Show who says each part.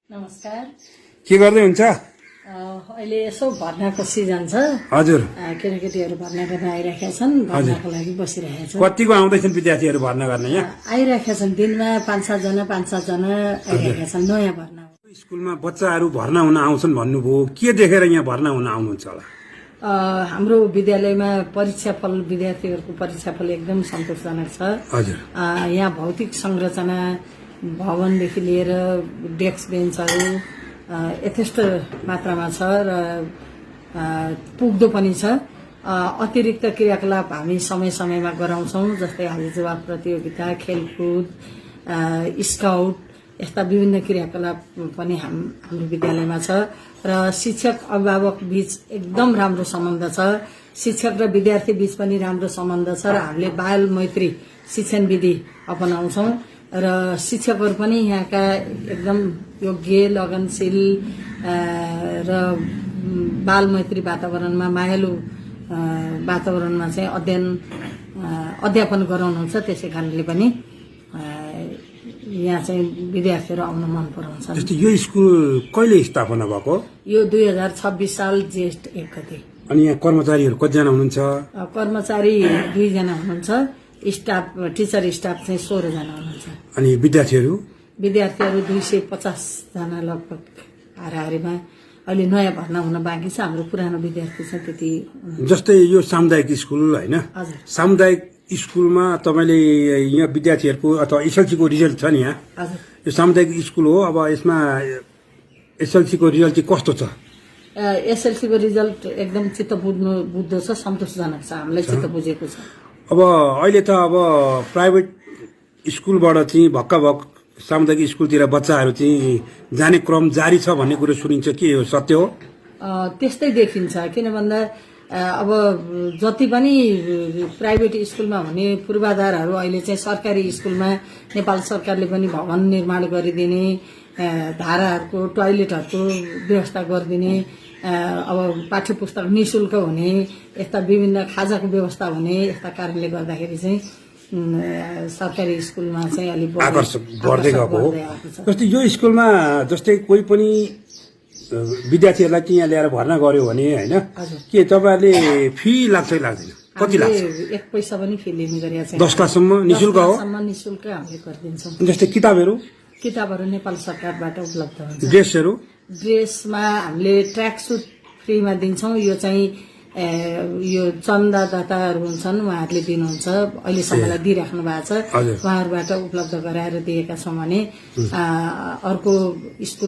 Speaker 1: नमस्कार।
Speaker 2: के गर्दै हुन्छ?
Speaker 1: अहिले यसो भर्नाको सिजन छ।
Speaker 2: हजुर।
Speaker 1: केटाकेटीहरू भर्ना गर्न आइरहेका छन्। भर्नाको लागि बसिरहेका छन्।
Speaker 2: कतिको आउँदैछन् विद्यार्थीहरू भर्ना गर्न यहाँ?
Speaker 1: आइरहेका छन्। दिनमा 5-7 जना आइरहेका छन्। नयाँ भर्ना हो।
Speaker 2: स्कुलमा बच्चाहरू भर्ना हुन आउँछन् भन्नुभयो, के देखेर यहाँ भर्ना हुन आउनुहुन्छ होला?
Speaker 1: हाम्रो विद्यालयमा परीक्षाफल, विद्यार्थीहरूको परीक्षाफल एकदम सन्तोषजनक छ।
Speaker 2: हजुर।
Speaker 1: यहाँ भौतिक संरचना, भवनदेखि लिएर डेस्क बेन्चहरू यथेष्ट मात्रामा छ र पुग्दो पनि छ। अतिरिक्त क्रियाकलाप हामी समय समयमा गराउँछौँ, जस्तै हाजिर जवाफ प्रतियोगिता, खेलकुद, स्काउट, यस्ता विभिन्न क्रियाकलाप पनि हाम्रो विद्यालयमा छ र शिक्षक अभिभावक बीच एकदम राम्रो सम्बन्ध छ। शिक्षक र विद्यार्थी बीच पनि राम्रो सम्बन्ध छ र हामीले बाल मैत्री शिक्षण विधि अपनाउँछौँ र शिक्षकहरू पनि यहाँका एकदम योग्य, लगनशील र बाल मैत्री वातावरणमा, मायालु वातावरणमा चाहिँ अध्यापन गराउनुहुन्छ। त्यसै कारणले पनि यहाँ चाहिँ विद्यार्थीहरू आउन मन पराउँछन्।
Speaker 2: जस्तै यो स्कुल कहिले स्थापना भएको?
Speaker 1: यो 2026 साल जेष्ठ 1 गते।
Speaker 2: अनि यहाँ कर्मचारीहरू कतिजना हुनुहुन्छ?
Speaker 1: कर्मचारी 2 जना हुनुहुन्छ। स्टाफ, टिचर स्टाफ चाहिँ 16 जना हुनुहुन्छ।
Speaker 2: अनि विद्यार्थीहरू
Speaker 1: 250 जना लगभग हाराहारीमा। अहिले नयाँ भर्ना हुन बाँकी छ। हाम्रो पुरानो विद्यार्थी छ त्यति।
Speaker 2: जस्तै यो सामुदायिक स्कुल होइन?
Speaker 1: हजुर।
Speaker 2: सामुदायिक स्कुलमा तपाईँले यहाँ विद्यार्थीहरूको अथवा एसएलसीको रिजल्ट छ नि यहाँ?
Speaker 1: हजुर।
Speaker 2: यो सामुदायिक स्कुल हो। अब यसमा एसएलसीको रिजल्ट चाहिँ कस्तो छ?
Speaker 1: एसएलसीको रिजल्ट एकदम चित्त बुझ्दो छ, सन्तोषजनक छ। हामीलाई चित्त बुझेको छ।
Speaker 2: अब अहिले त प्राइभेट स्कुलबाट चाहिँ भक्काभक सामुदायिक स्कुलतिर बच्चाहरू चाहिँ जाने क्रम जारी छ भन्ने कुरो सुनिन्छ, के हो, सत्य हो?
Speaker 1: त्यस्तै देखिन्छ। किन भन्दा अब जति पनि प्राइभेट स्कुलमा हुने पूर्वाधारहरू अहिले चाहिँ सरकारी स्कुलमा नेपाल सरकारले पनि भवन निर्माण गरिदिने, धाराहरूको, टोयलेटहरूको व्यवस्था गरिदिने, अब पाठ्य पुस्तक निःशुल्क हुने, यस्ता विभिन्न खाजाको व्यवस्था हुने, यस्ता कारणले गर्दाखेरि चाहिँ सरकारी स्कुलमा चाहिँ अलिक
Speaker 2: आकर्षक बढ्दै गएको हो। जस्तै यो स्कुलमा जस्तै कोही पनि विद्यार्थीहरूलाई चाहिँ यहाँ ल्याएर भर्ना गर्यो भने होइन, के तपाईँहरूले फी लाग्छ कि लाग्दैन? कति लाग्छ?
Speaker 1: 1 पैसा पनि फी लिने गरेका छैन।
Speaker 2: 10 क्लाससम्म निःशुल्क हो?
Speaker 1: निःशुल्क हामीले गरिदिन्छौँ।
Speaker 2: जस्तै
Speaker 1: किताबहरू नेपाल सरकारबाट उपलब्ध हुन्छ।
Speaker 2: ड्रेसमा
Speaker 1: हामीले ट्र्याक सुट फ्रीमा दिन्छौँ। यो चाहिँ यो चन्दादाताहरू हुन्छन्, उहाँहरूले दिनुहुन्छ। अहिलेसम्मलाई दिइराख्नु भएको छ। उहाँहरूबाट उपलब्ध गराएर दिएका छौँ भने अर्को स्कुल